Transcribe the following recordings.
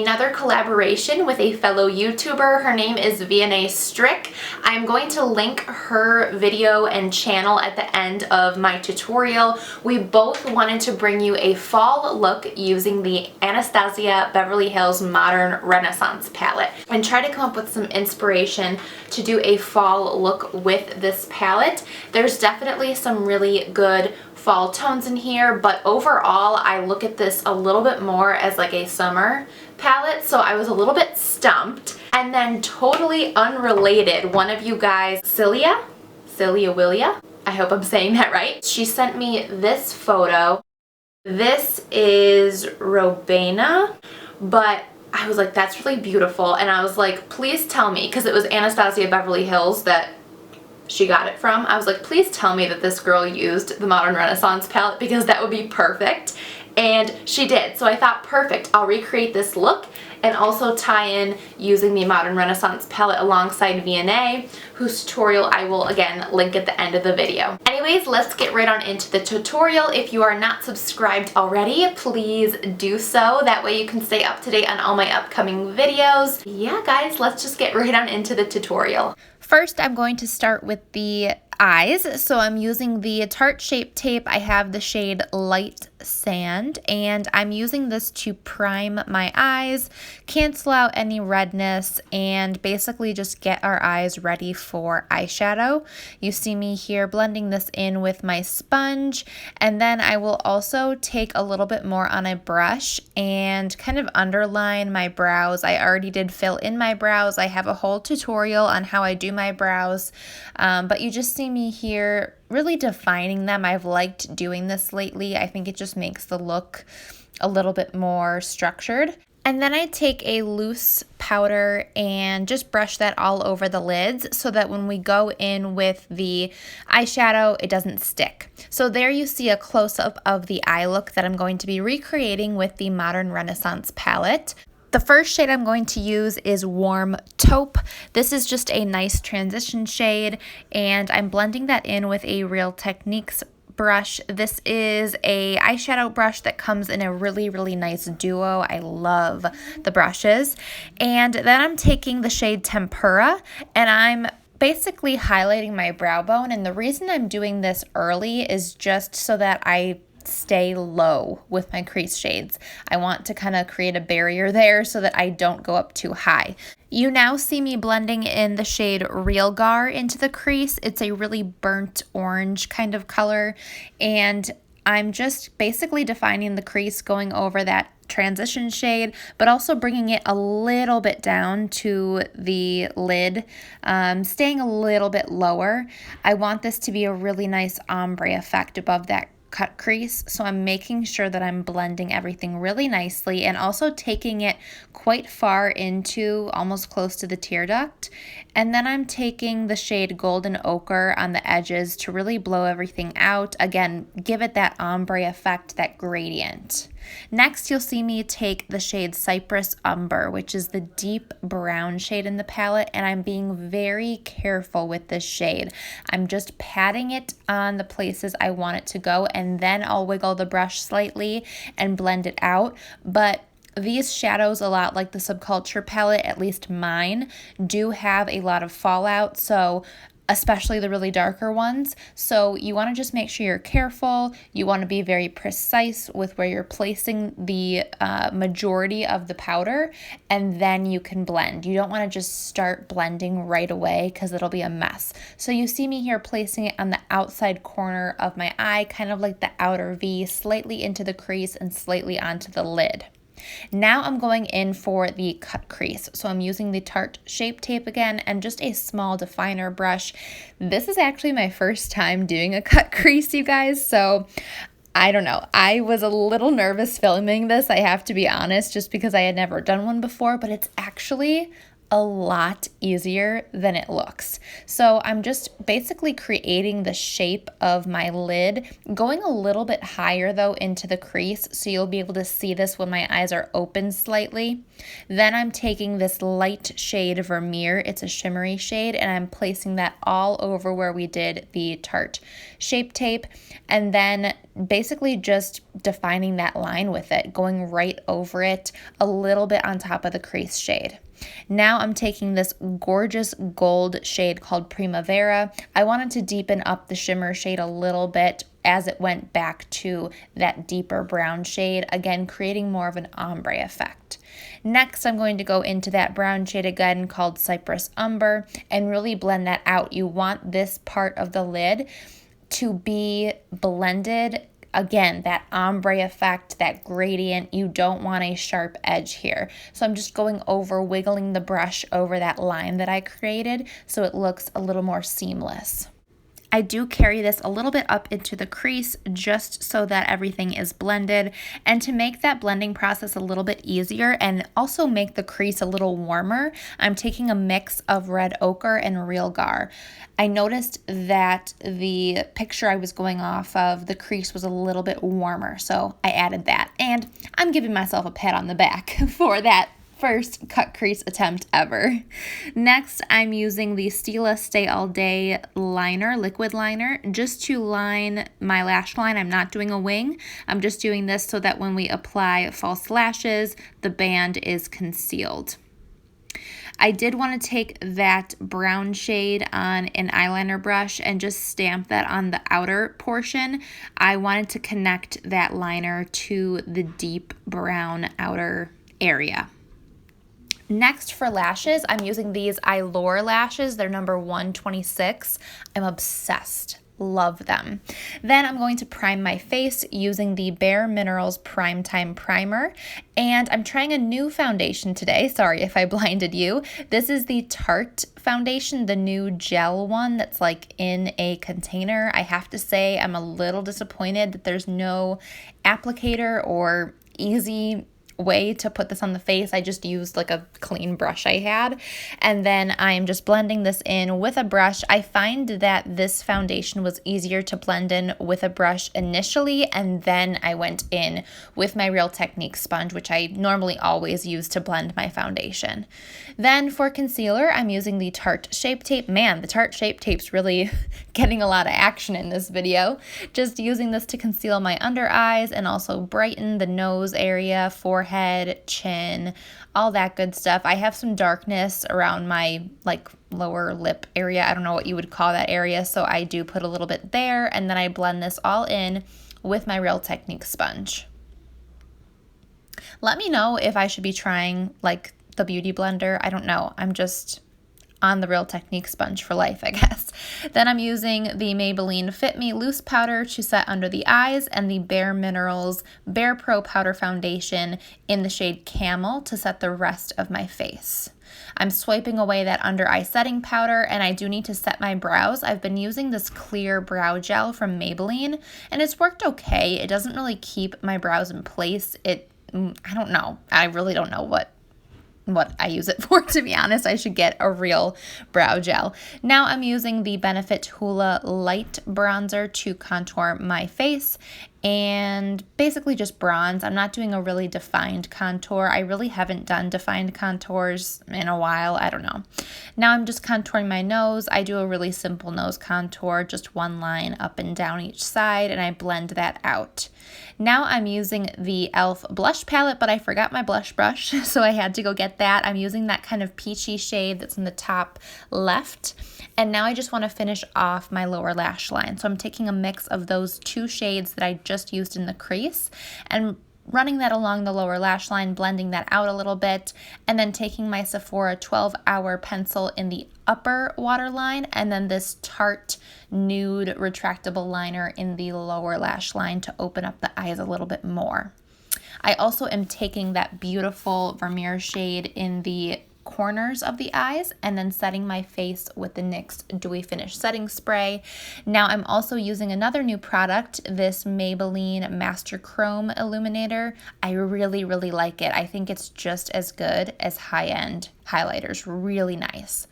another collaboration with a fellow YouTuber. Her name is V&A Strick. I'm going to link her video and channel at the end of my tutorial. We both wanted to bring you a fall look using the Anastasia Beverly Hills Modern Renaissance palette and try to come up with some inspiration to do a fall look with this palette. There's definitely some really good fall tones in here, but overall I look at this a little bit more as like a summer palette, so I was a little bit stumped. And then totally unrelated, one of you guys, Celia Willia, I hope I'm saying that right, she sent me this photo. This is Robena, but I was like, that's really beautiful, and I was like, please tell me, because it was Anastasia Beverly Hills that she got it from. I was like, please tell me that this girl used the Modern Renaissance palette, because that would be perfect. And she did. So I thought, perfect, I'll recreate this look and also tie in using the Modern Renaissance palette alongside V&A, whose tutorial I will again link at the end of the video. Anyways, let's get right on into the tutorial. If you are not subscribed already, please do so. That way you can stay up to date on all my upcoming videos. Yeah, guys, let's just get right on into the tutorial. First, I'm going to start with the eyes. So I'm using the Tarte Shape Tape. I have the shade Light Sand, and I'm using this to prime my eyes, cancel out any redness, and basically just get our eyes ready for eyeshadow. You see me here blending this in with my sponge, and then I will also take a little bit more on a brush and kind of underline my brows. I already did fill in my brows. I have a whole tutorial on how I do my brows, but you just see me here really defining them. I've liked doing this lately. I think it just makes the look a little bit more structured. And then I take a loose powder and just brush that all over the lids so that when we go in with the eyeshadow, it doesn't stick. So there you see a close-up of the eye look that I'm going to be recreating with the Modern Renaissance palette. The first shade I'm going to use is Warm Taupe. This is just a nice transition shade, and I'm blending that in with a Real Techniques brush. This is a eyeshadow brush that comes in a really nice duo. I love the brushes. And then I'm taking the shade Tempera, and I'm basically highlighting my brow bone. And the reason I'm doing this early is just so that I stay low with my crease shades. I want to kind of create a barrier there so that I don't go up too high. You now see me blending in the shade Real Gar into the crease. It's a really burnt orange kind of color, and I'm just basically defining the crease, going over that transition shade, but also bringing it a little bit down to the lid, staying a little bit lower. I want this to be a really nice ombre effect above that cut crease, so I'm making sure that I'm blending everything really nicely and also taking it quite far into almost close to the tear duct. And then I'm taking the shade Golden Ochre on the edges to really blow everything out. Again, give it that ombre effect, that gradient. Next, you'll see me take the shade Cypress Umber, which is the deep brown shade in the palette, and I'm being very careful with this shade. I'm just patting it on the places I want it to go, and then I'll wiggle the brush slightly and blend it out. But these shadows, a lot like the Subculture palette, at least mine, do have a lot of fallout, so especially the really darker ones. So you want to just make sure you're careful. You want to be very precise with where you're placing the majority of the powder, and then you can blend. You don't want to just start blending right away because it'll be a mess. So you see me here placing it on the outside corner of my eye, kind of like the outer V, slightly into the crease and slightly onto the lid. Now I'm going in for the cut crease. So I'm using the Tarte Shape Tape again and just a small definer brush. This is actually my first time doing a cut crease, you guys, so I don't know. I was a little nervous filming this, I have to be honest, just because I had never done one before, but it's actually a lot easier than it looks. So I'm just basically creating the shape of my lid, going a little bit higher though into the crease, so you'll be able to see this when my eyes are open slightly. Then I'm taking this light shade Vermeer, it's a shimmery shade, and I'm placing that all over where we did the Tarte Shape Tape, and then basically just defining that line with it, going right over it a little bit on top of the crease shade. Now I'm taking this gorgeous gold shade called Primavera. I wanted to deepen up the shimmer shade a little bit as it went back to that deeper brown shade, again creating more of an ombre effect. Next, I'm going to go into that brown shade again called Cypress Umber and really blend that out. You want this part of the lid to be blended. Again, that ombre effect, that gradient, you don't want a sharp edge here. So I'm just going over, wiggling the brush over that line that I created so it looks a little more seamless. I do carry this a little bit up into the crease just so that everything is blended, and to make that blending process a little bit easier and also make the crease a little warmer, I'm taking a mix of red ochre and real gar. I noticed that the picture I was going off of, the crease was a little bit warmer, so I added that, and I'm giving myself a pat on the back for that first cut crease attempt ever. Next, I'm using the Stila Stay All Day liner, liquid liner, just to line my lash line. I'm not doing a wing. I'm just doing this so that when we apply false lashes, the band is concealed. I did want to take that brown shade on an eyeliner brush and just stamp that on the outer portion. I wanted to connect that liner to the deep brown outer area. Next, for lashes, I'm using these Eylure lashes. They're number 126. I'm obsessed. Love them. Then I'm going to prime my face using the Bare Minerals Prime Time Primer. And I'm trying a new foundation today. Sorry if I blinded you. This is the Tarte foundation, the new gel one that's like in a container. I have to say I'm a little disappointed that there's no applicator or easy way to put this on the face. I just used like a clean brush I had, and then I'm just blending this in with a brush. I find that this foundation was easier to blend in with a brush initially, and then I went in with my Real Technique sponge, which I normally always use to blend my foundation. Then for concealer, I'm using the Tarte Shape Tape. Man, the Tarte Shape Tape's really getting a lot of action in this video. Just using this to conceal my under eyes and also brighten the nose area, forehead, chin, all that good stuff. I have some darkness around my like lower lip area. I don't know what you would call that area, so I do put a little bit there, and then I blend this all in with my Real Technique sponge. Let me know if I should be trying like the Beauty Blender. I don't know. I'm just on the Real Technique sponge for life, I guess. Then I'm using the Maybelline Fit Me Loose Powder to set under the eyes, and the Bare Minerals Bare Pro Powder Foundation in the shade Camel to set the rest of my face. I'm swiping away that under eye setting powder, and I do need to set my brows. I've been using this clear brow gel from Maybelline, and it's worked okay. It doesn't really keep my brows in place. I don't know. I really don't know what I use it for, to be honest. I should get a real brow gel. Now I'm using the Benefit Hoola Light Bronzer to contour my face and basically just bronze. I'm not doing a really defined contour. I really haven't done defined contours in a while. I don't know. Now I'm just contouring my nose. I do a really simple nose contour, just one line up and down each side, and I blend that out. Now I'm using the e.l.f. blush palette, but I forgot my blush brush, so I had to go get that. I'm using that kind of peachy shade that's in the top left. And now I just want to finish off my lower lash line. So I'm taking a mix of those two shades that I just used in the crease and running that along the lower lash line, blending that out a little bit, and then taking my Sephora 12-hour pencil in the upper waterline, and then this Tarte Nude Retractable Liner in the lower lash line to open up the eyes a little bit more. I also am taking that beautiful Vermeer shade in the corners of the eyes and then setting my face with the NYX Dewy Finish Setting Spray. Now I'm also using another new product, this Maybelline Master Chrome Illuminator. I really, really like it. I think it's just as good as high-end highlighters. Really nice.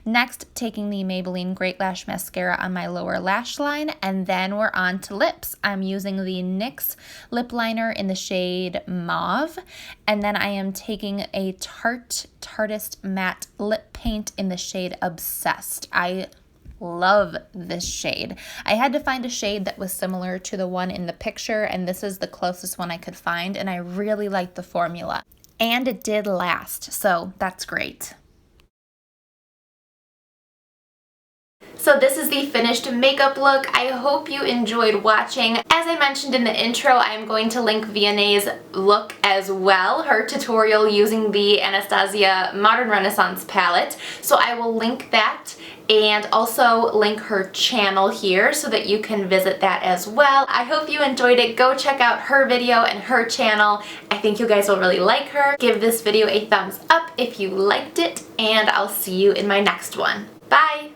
Next, taking the Maybelline Great Lash Mascara on my lower lash line, and then we're on to lips. I'm using the NYX lip liner in the shade Mauve, and then I am taking a Tarteist Matte Lip Paint in the shade Obsessed. I Love this shade. I had to find a shade that was similar to the one in the picture, and this is the closest one I could find, and I really liked the formula. And it did last, so that's great. So this is the finished makeup look. I hope you enjoyed watching. As I mentioned in the intro, I'm going to link Vianney's look as well, her tutorial using the Anastasia Modern Renaissance palette. So I will link that and also link her channel here so that you can visit that as well. I hope you enjoyed it. Go check out her video and her channel. I think you guys will really like her. Give this video a thumbs up if you liked it, and I'll see you in my next one. Bye!